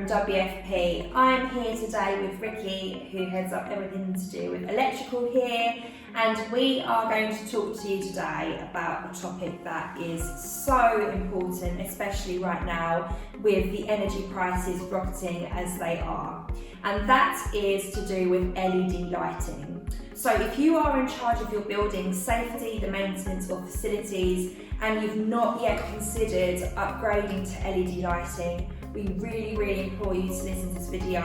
from WFP. I'm here today with Ricky, who heads up everything to do with electrical here, and we are going to talk to you today about a topic that is so important, especially right now with the energy prices rocketing as they are, and that is to do with LED lighting. So if you are in charge of your building safety, the maintenance of facilities, and you've not yet considered upgrading to LED lighting, we really implore you to listen to this video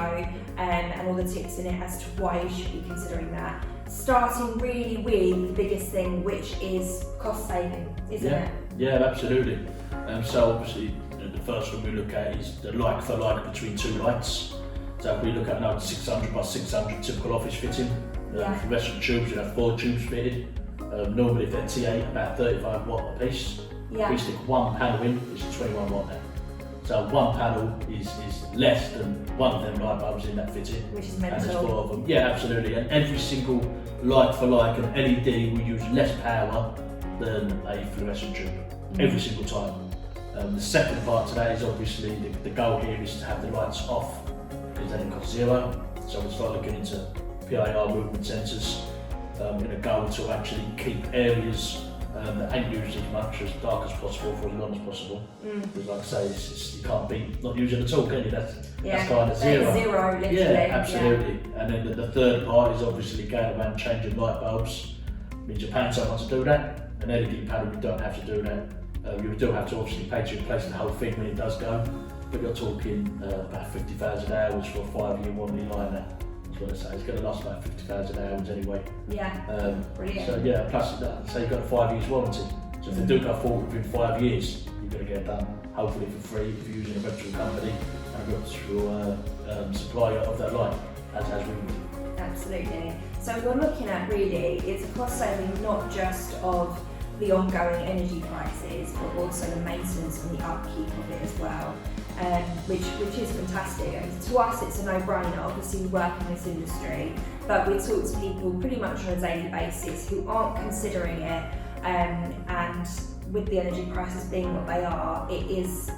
and all the tips in it as to why you should be considering that. Starting really with the biggest thing, which is cost saving, isn't it? Yeah, absolutely. So obviously the first one we look at is the like for like between two lights. So if we look at an 600 by 600 typical office fitting, fluorescent tubes, you have 4 tubes fitted. Normally if they're T8, about 35 watt a piece. If we stick one panel in, it's 21 watt now. So one panel is less than one of them light bulbs in that fitting. Which is mental. And there's 4 of them. Yeah, absolutely. And every single like for like, an LED will use less power than a fluorescent tube. Every single time. The second part to that is obviously the goal here is to have the lights off, because then it costs 0. So we'll start looking into PIR movement sensors in a goal to actually keep areas that ain't used as much as dark as possible for as long as possible. Because like I say, you can't be not using at all, can you? That's kind of 0. Zero, literally. Yeah, absolutely. Yeah. And then the third part is obviously going around changing light bulbs. It means you're paying someone to do that. An LED panel, you don't have to do that. You do have to obviously pay to replace the whole thing when it does go, but you're talking about 50,000 hours for a 5-year warranty line now. That's what I say. It's going to last about 50,000 hours anyway. Yeah, brilliant. So yeah, plus say you've got a 5 years warranty. So if they do go forward within 5 years, you're going to get it done, hopefully for free if you're using a reputable company and a reputable supplier of that light, as we would. Absolutely. So we're looking at really, it's a cost saving not just of the ongoing energy prices, but also the maintenance and the upkeep of it as well, which is fantastic. And to us, it's a no-brainer. Obviously, we work in this industry, but we talk to people pretty much on a daily basis who aren't considering it. And with the energy prices being what they are, it is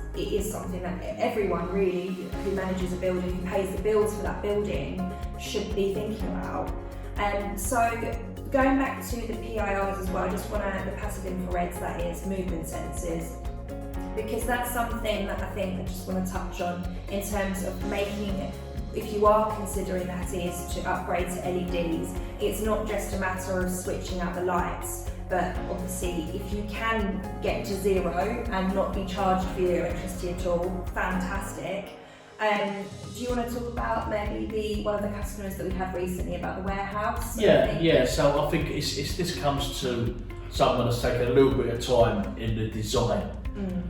something that everyone really who manages a building, who pays the bills for that building, should be thinking about. So going back to the PIRs as well, I just want to, the passive infrareds, that is, movement sensors, because that's something that I think I just want to touch on in terms of making, if you are considering that is to upgrade to LEDs, it's not just a matter of switching out the lights, but obviously if you can get to 0 and not be charged for your electricity at all, fantastic. Do you want to talk about maybe one of the customers that we had recently about the warehouse? Yeah. So I think this comes to someone that's taken a little bit of time in the design.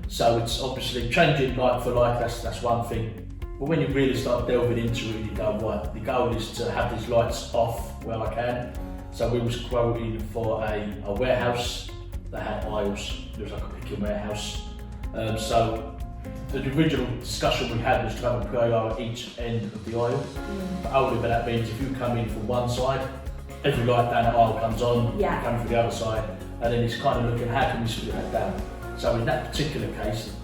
So it's obviously changing like for like. That's one thing. But when you really start delving into it, you go, right, the goal is to have these lights off where I can. So we was quoting for a warehouse that had aisles. It was like a picking warehouse. So the original discussion we had was to have a PIR at each end of the aisle. But ultimately that means if you come in from one side, every light down that aisle comes on, you come from the other side, and then it's kind of looking, how can we split that down? So in that particular case,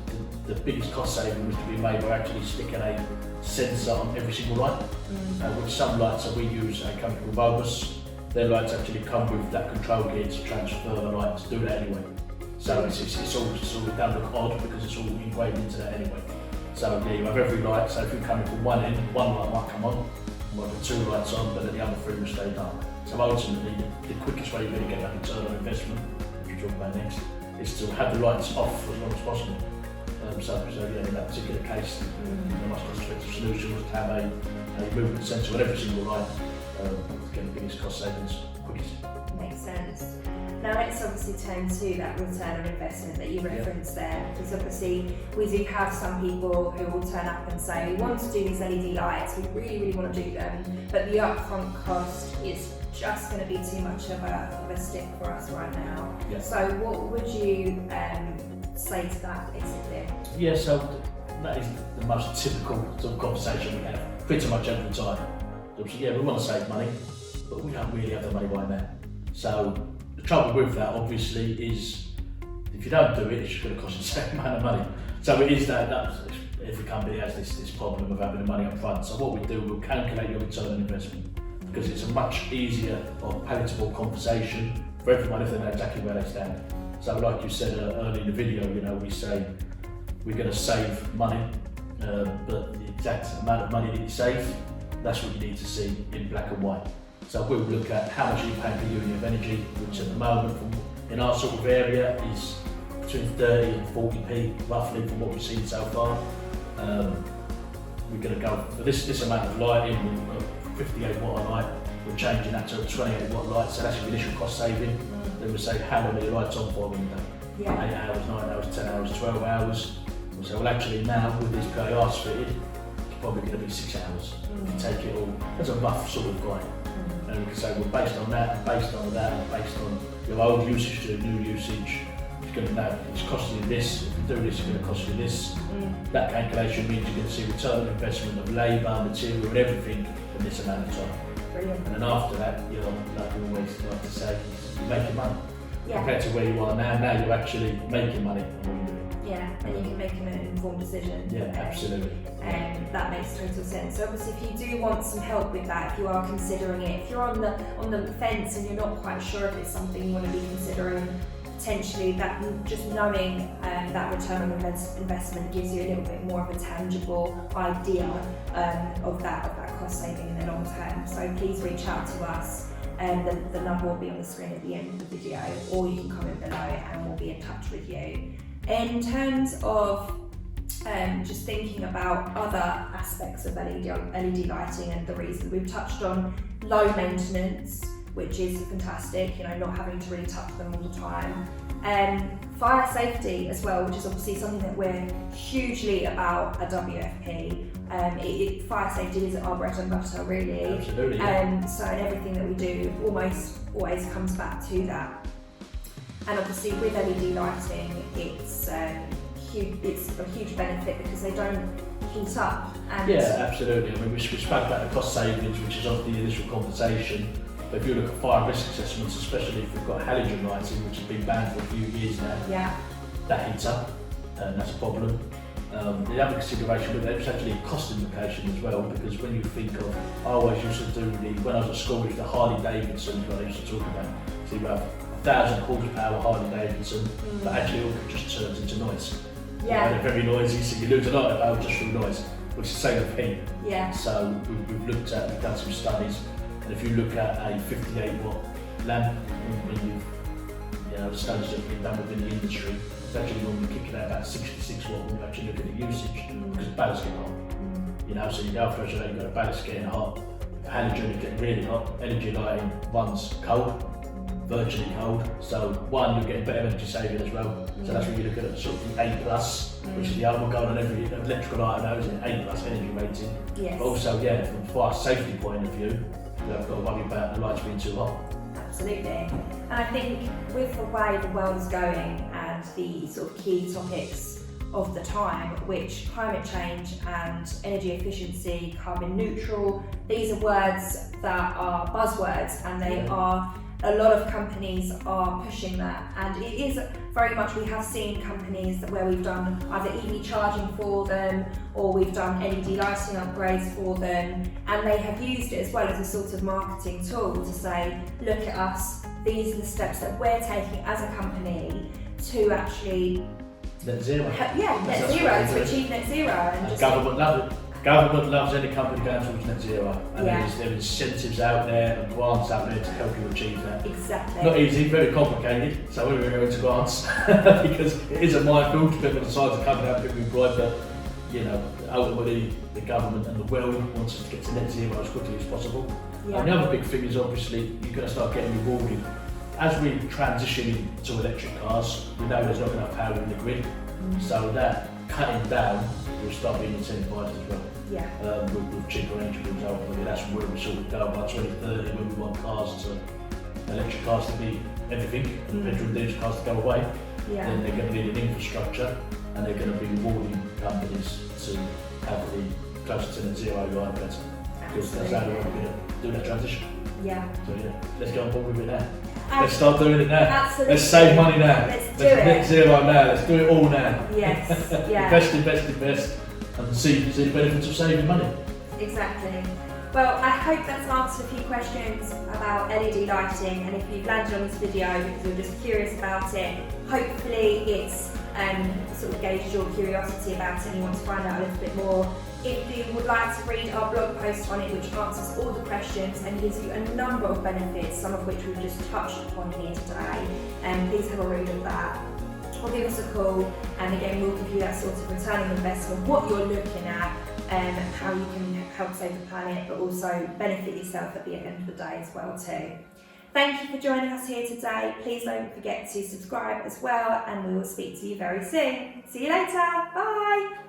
the biggest cost saving was to be made by actually sticking a sensor on every single light, which some lights that we use a company called Bulbous, their lights actually come with that control gear to transfer the light to do that anyway. So it's all down look odd because it's all engraved into that anyway. So yeah, you have every light, so if you're coming from one end, one light might come on, you might have 2 lights on, but then the other 3 will stay dark. So ultimately, the quickest way you're going to get that return on investment, which we'll talk about next, is to have the lights off as long as possible. So yeah, in that particular case, the most cost-effective solution was to have a movement sensor on every single light to get the biggest cost savings quickest. Makes sense. Now let's obviously turn to that return on investment that you referenced there, because obviously we do have some people who will turn up and say, we want to do these LED lights, we really want to do them, but the upfront cost is just going to be too much of a stick for us right now. So what would you say to that basically? Yeah, so that is the most typical sort of conversation we have pretty much every time. Obviously, yeah, we want to save money, but we don't really have the money right now. So the trouble with that obviously is if you don't do it, it's just going to cost you the same amount of money. So it is that every company has this problem of having the money up front. So what we do, we'll calculate your return on investment, because it's a much easier or palatable conversation for everyone if they know exactly where they stand. So like you said earlier in the video, you know, we say we're going to save money, but the exact amount of money that you save, that's what you need to see in black and white. So we'll look at how much you're paying per unit of energy, which at the moment in our sort of area is between 30 and 40p roughly from what we've seen so far. We're going to go for this amount of lighting, we've got 58 watt of light, we're changing that to a 28 watt light, so that's your initial cost saving. Then we say how long are your lights on for in the day? 8 hours, 9 hours, 10 hours, 12 hours. We say, well actually now with these PIRs fitted, it's probably going to be 6 hours. You take it all, that's a rough sort of guide. And we can say, well based on that, and based on that, and based on your old usage to new usage, it's going to know it's costing you this, if you do this, it's going to cost you this. That calculation means you're going to see return on investment of labour, material and everything in this amount of time. Brilliant. And then after that, you know, like we always like to say, you're making money. Yeah. Compared to where you are now you're actually making money on what you're doing. Yeah, and you can make an informed decision. Yeah, absolutely. That makes total sense. So obviously if you do want some help with that, if you are considering it, if you're on the fence and you're not quite sure if it's something you want to be considering, potentially that just knowing that return on investment gives you a little bit more of a tangible idea of that cost saving in the long term. So please reach out to us. The number will be on the screen at the end of the video, or you can comment below and we'll be in touch with you. In terms of just thinking about other aspects of LED lighting and the reason, we've touched on low maintenance, which is fantastic, you know, not having to really touch them all the time. Fire safety as well, which is obviously something that we're hugely about at WFP. Fire safety is our bread and butter, really. Absolutely. Yeah. So everything that we do almost always comes back to that. And obviously with LED lighting, it's a huge benefit because they don't heat up. And yeah, absolutely. I mean, we spoke about the cost savings, which is of the initial conversation. But if you look at fire risk assessments, especially if we've got halogen lighting, which has been banned for a few years now, that heats up, and that's a problem. The other consideration with that is actually a cost implication as well, because when you think of, I always used to do when I was at school, it was the Harley Davidson, what I used to talk about. So you have 1,000 horsepower Harley Davidson, but actually all just turns into noise. Yeah. They're very noisy, so you lose a lot of power just through noise, which is the same with heat. Yeah. So we've done some studies, and if you look at a 58 watt lamp, when the studies that have been done within the industry, it's actually when we kick it out about 66 watt when you actually look at the usage, because the ballast get hot. You know, so your alpha you've got a ballast getting hot, halogen is getting really hot, energy lighting runs cold, virtually cold. So one, you're getting better energy saving as well. So that's when you look at sort of the A+, which is the other one going on every electrical item now, is an A+ energy rating. Yes. But also, yeah, from a fire safety point of view, you haven't got to worry about the lights being too hot. Absolutely. And I think with the way the world is going and the sort of key topics of the time, which climate change and energy efficiency, carbon neutral, these are words that are buzzwords, and they are, a lot of companies are pushing that, and it is very much, we have seen companies where we've done either EV charging for them or we've done LED lighting upgrades for them, and they have used it as well as a sort of marketing tool to say, look at us, these are the steps that we're taking as a company to actually net zero. Net zero, to achieve net zero. And just government love it. Government loves any company going towards net zero, and there are incentives out there and grants out there to help you achieve that. Exactly. Not easy, very complicated, so we're going to go into grants because it is a minefield, depending on the size of the company, how people employ, but you know, ultimately the government and the world wants us to get to net zero as quickly as possible. Yeah. And the other big thing is obviously you're going to start getting rewarded. As we transition to electric cars, we know there's not enough power in the grid, so that cutting down will start being incentivised as well. Yeah. With cheaper energy bills, ultimately that's where we sort of go by 2030 when we want electric cars to be everything, and petrol and diesel cars to go away. Yeah. Then they're going to need an infrastructure, and they're going to be rewarding companies to have the closer to net zero line better, because that's how we're going to do that transition. Yeah. So yeah, let's get on board with it now. Let's start doing it now. Absolutely. Let's save money now. Let's do it. Net zero now. Let's do it all now. Yes. Yeah. Invest. and see the benefits of saving money. Exactly. Well, I hope that's answered a few questions about LED lighting, and if you've landed on this video because you're just curious about it, hopefully it's sort of gauged your curiosity about it and you want to find out a little bit more. If you would like to read our blog post on it, which answers all the questions and gives you a number of benefits, some of which we've just touched upon here today, please have a read of that. Or give us a call, and again we'll give you that sort of return on investment, what you're looking at, how you can help save the planet, but also benefit yourself at the end of the day as well too. Thank you for joining us here today. Please don't forget to subscribe as well, and we will speak to you very soon. See you later. Bye.